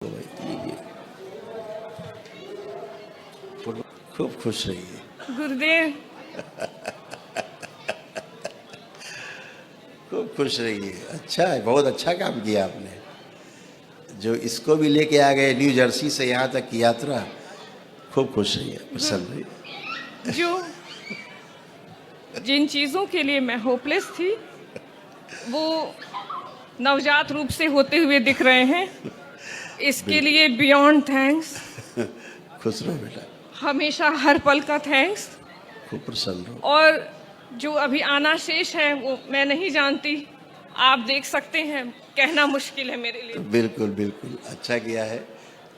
तो भाई लीजिए, खूब खुश रहिए। गुरुदेव, खूब खुश रहिए। अच्छा है, बहुत अच्छा काम किया आपने, जो इसको भी लेके आ गए न्यू जर्सी से यहाँ तक की यात्रा। खूब खुश रहिए, प्रसन्न रहिए। जो जिन चीज़ों के लिए मैं होपलेस थी वो नवजात रूप से होते हुए दिख रहे हैं, इसके लिए बियॉन्ड थैंक्स। खुश रहो बेटा, हमेशा हर पल का थैंक्स। खूब प्रसन्न रहो। और जो अभी आना शेष है वो मैं नहीं जानती, आप देख सकते हैं, कहना मुश्किल है मेरे लिए। बिल्कुल बिल्कुल, अच्छा किया है।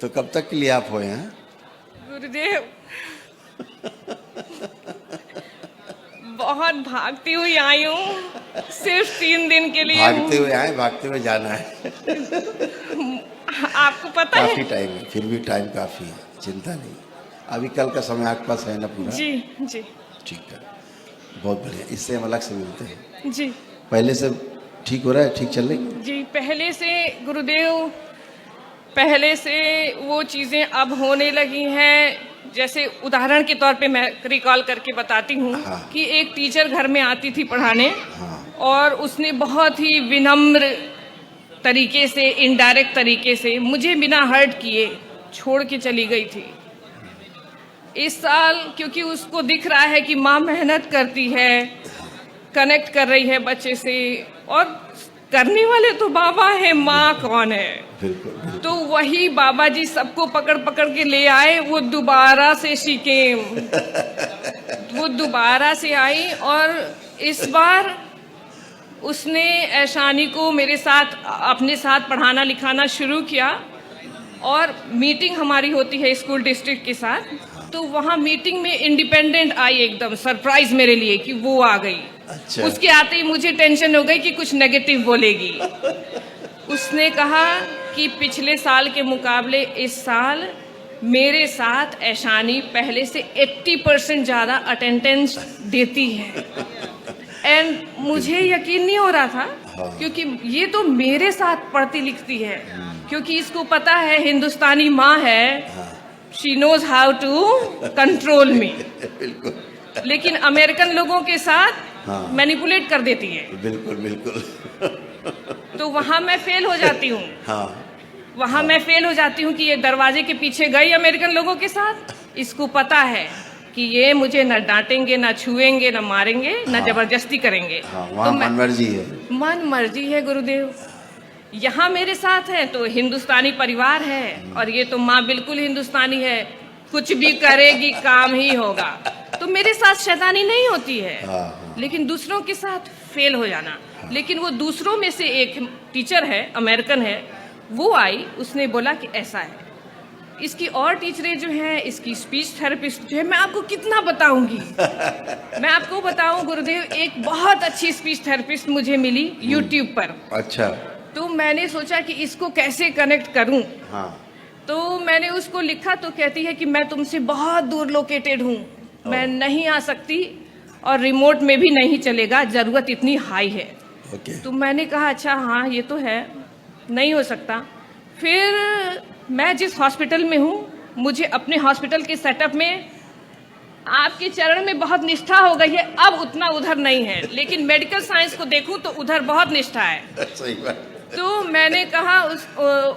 तो कब तक के लिए आप हो यहाँ? गुरुदेव, बहुत भागती हुई आई हूँ, सिर्फ 3 दिन के लिए भागते हुए आए, भागते हुए जाना है। आपको पता है? काफी टाइम है, फिर भी टाइम काफी है, चिंता नहीं। अभी कल का समय आपके पास है ना पूरा? जी जी ठीक है, बहुत बढ़िया। इससे हम अलग से मिलते हैं। जी पहले से ठीक हो रहा है, ठीक चल रही है? जी। पहले से गुरुदेव, पहले से वो चीज़ें अब होने लगी हैं। जैसे उदाहरण के तौर पे मैं रिकॉल करके बताती हूँ। हाँ। कि एक टीचर घर में आती थी पढ़ाने। हाँ। और उसने बहुत ही विनम्र तरीके से, इनडायरेक्ट तरीके से मुझे बिना हर्ट किए छोड़ के चली गई थी। इस साल क्योंकि उसको दिख रहा है कि माँ मेहनत करती है, कनेक्ट कर रही है बच्चे से, और करने वाले तो बाबा है, माँ कौन है? बिल्कुल, बिल्कुल। तो वही बाबा जी सबको पकड़ पकड़ के ले आए। वो दोबारा से शिकेम, वो दोबारा से आई और इस बार उसने ऐशानी को मेरे साथ, अपने साथ पढ़ाना लिखाना शुरू किया। और मीटिंग हमारी होती है स्कूल डिस्ट्रिक्ट के साथ, तो वहाँ मीटिंग में इंडिपेंडेंट आई, एकदम सरप्राइज मेरे लिए कि वो आ गई। अच्छा। उसके आते ही मुझे टेंशन हो गई कि कुछ नेगेटिव बोलेगी। उसने कहा कि पिछले साल के मुकाबले इस साल मेरे साथ ऐशानी पहले से 80% ज़्यादा अटेंडेंस देती है। एंड मुझे यकीन नहीं हो रहा था। हाँ। क्योंकि ये तो मेरे साथ पढ़ती लिखती है, क्योंकि इसको पता है हिंदुस्तानी माँ है। She knows how to control me. बिल्कुल। लेकिन अमेरिकन लोगों के साथ हाँ। मैनिपुलेट कर देती है। बिल्कुल बिल्कुल। तो वहां मैं फेल हो जाती हूँ। हाँ। वहां मैं फेल हो जाती हूँ कि ये दरवाजे के पीछे गई अमेरिकन लोगों के साथ। इसको पता है कि ये मुझे न डांटेंगे, न छुएंगे, न मारेंगे, न हाँ। जबरदस्ती करेंगे। हाँ, वहाँ तो मन मर्जी है। मन मर्जी है गुरुदेव। यहाँ मेरे साथ है तो हिंदुस्तानी परिवार है, और ये तो माँ बिल्कुल हिंदुस्तानी है, कुछ भी करेगी काम ही होगा। तो मेरे साथ शैतानी नहीं होती है। हाँ। लेकिन दूसरों के साथ फेल हो जाना। लेकिन वो दूसरों में से एक टीचर है, अमेरिकन है, वो आई, उसने बोला कि ऐसा है। इसकी और टीचरें जो हैं, इसकी स्पीच थेरेपिस्ट जो है, मैं आपको कितना बताऊंगी। मैं आपको बताऊं गुरुदेव, एक बहुत अच्छी स्पीच थेरेपिस्ट मुझे मिली यूट्यूब पर। अच्छा। तो मैंने सोचा कि इसको कैसे कनेक्ट करूं। हाँ। तो मैंने उसको लिखा, तो कहती है कि मैं तुमसे बहुत दूर लोकेटेड हूँ, मैं नहीं आ सकती, और रिमोट में भी नहीं चलेगा, ज़रूरत इतनी हाई है। ओके। तो मैंने कहा अच्छा हाँ ये तो है, नहीं हो सकता। फिर मैं जिस हॉस्पिटल में हूँ, मुझे अपने हॉस्पिटल के सेटअप में आपके चरण में बहुत निष्ठा हो गई है, अब उतना उधर नहीं है, लेकिन मेडिकल साइंस को देखूं तो उधर बहुत निष्ठा है। सही बात। तो मैंने कहा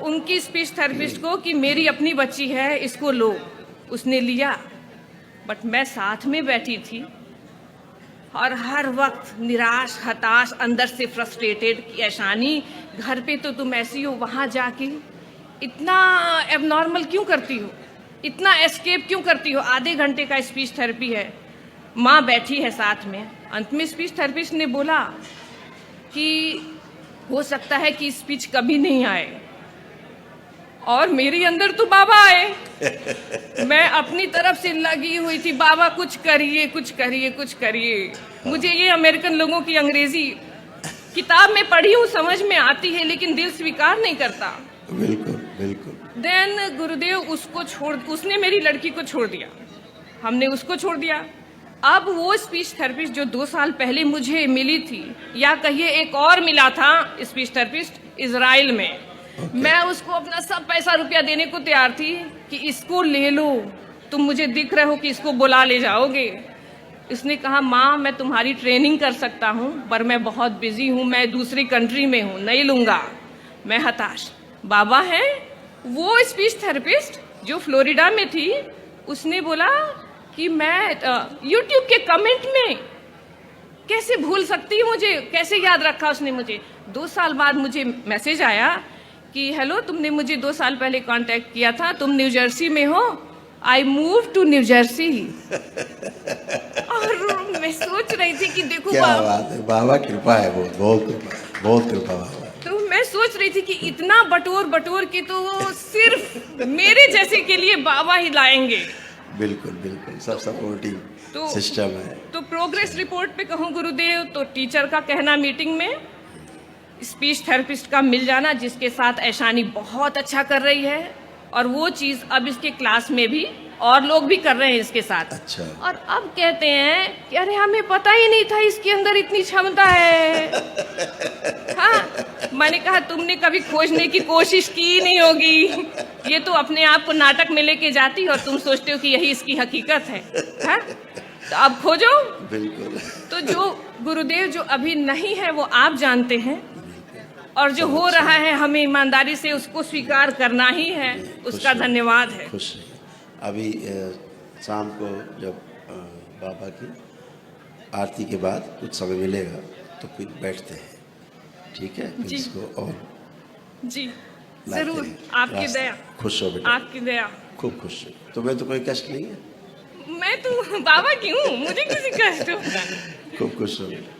उनकी स्पीच थेरेपिस्ट को कि मेरी अपनी बच्ची है, इसको लो। उसने लिया, बट मैं साथ में बैठी थी और हर वक्त निराश, हताश, अंदर से फ्रस्ट्रेटेड कि ऐशानी, घर पे तो तुम ऐसी हो, वहाँ जाके इतना एबनॉर्मल क्यों करती हो, इतना एस्केप क्यों करती हो। आधे घंटे का स्पीच थेरेपी है, माँ बैठी है साथ में। अंत में स्पीच थेरेपिस्ट ने बोला कि हो सकता है कि स्पीच कभी नहीं आए, और मेरे अंदर तो बाबा आए। मैं अपनी तरफ से लगी हुई थी, बाबा कुछ करिए, कुछ करिए, कुछ करिए। मुझे ये अमेरिकन लोगों की अंग्रेजी किताब में पढ़ी हूँ, समझ में आती है, लेकिन दिल स्वीकार नहीं करता। बिल्कुल बिल्कुल। देन गुरुदेव उसको उसने मेरी लड़की को छोड़ दिया, हमने उसको छोड़ दिया। अब वो स्पीच थेरेपिस्ट जो 2 साल पहले मुझे मिली थी, या कहिए एक और मिला था स्पीच थेरेपिस्ट इजराइल में, मैं उसको अपना सब पैसा रुपया देने को तैयार थी कि इसको ले लो, तुम मुझे दिख रहे हो कि इसको बुला ले जाओगे। इसने कहा माँ मैं तुम्हारी ट्रेनिंग कर सकता हूँ पर मैं बहुत बिजी हूँ, मैं दूसरी कंट्री में हूँ, नहीं लूँगा। मैं हताश। बाबा है वो स्पीच थेरेपिस्ट जो फ्लोरिडा में थी, उसने बोला कि मैं यूट्यूब के कमेंट में कैसे भूल सकती हूँ, मुझे कैसे याद रखा उसने मुझे। 2 साल बाद मुझे मैसेज आया कि हेलो तुमने मुझे 2 साल पहले कांटेक्ट किया था, तुम न्यू जर्सी में हो, I move to New Jersey. और मैं सोच रही थी कि देखो क्या बात है, बाबा कृपा है, बहुत बहुत कृपा, बहुत कृपा बाबा। तो मैं सोच रही थी कि इतना बटोर बटोर के तो वो सिर्फ मेरे जैसे के लिए बाबा ही लाएंगे। बिल्कुल बिल्कुल, सब सपोर्टिंग सिस्टम है। तो प्रोग्रेस रिपोर्ट पे कहूँ गुरुदेव, तो टीचर का कहना मीटिंग में स्पीच थेरेपिस्ट का मिल जाना जिसके साथ ऐशानी बहुत अच्छा कर रही है, और वो चीज़ अब इसके क्लास में भी और लोग भी कर रहे हैं इसके साथ। अच्छा। और अब कहते हैं कि अरे हमें पता ही नहीं था इसके अंदर इतनी क्षमता है। हाँ, मैंने कहा तुमने कभी खोजने की कोशिश की नहीं होगी, ये तो अपने आप को नाटक में लेके जाती और तुम सोचते हो कि यही इसकी हकीकत है। हाँ? तो अब खोजो। बिल्कुल। तो जो गुरुदेव जो अभी नहीं है वो आप जानते हैं, और जो हो रहा है हमें ईमानदारी से उसको स्वीकार करना ही है, उसका धन्यवाद है। खुश है। अभी शाम को जब बाबा की आरती के बाद कुछ समय मिलेगा तो फिर बैठते हैं, ठीक है? फिर इसको और जी जरूर, आपकी दया। खुश हो बेटा, आपकी दया। खूब खुश हो। तुम्हें तो कोई कष्ट नहीं है? मैं तो बाबा की हूँ, मुझे किसी कष्ट होगा। खूब खुश हो बेटा।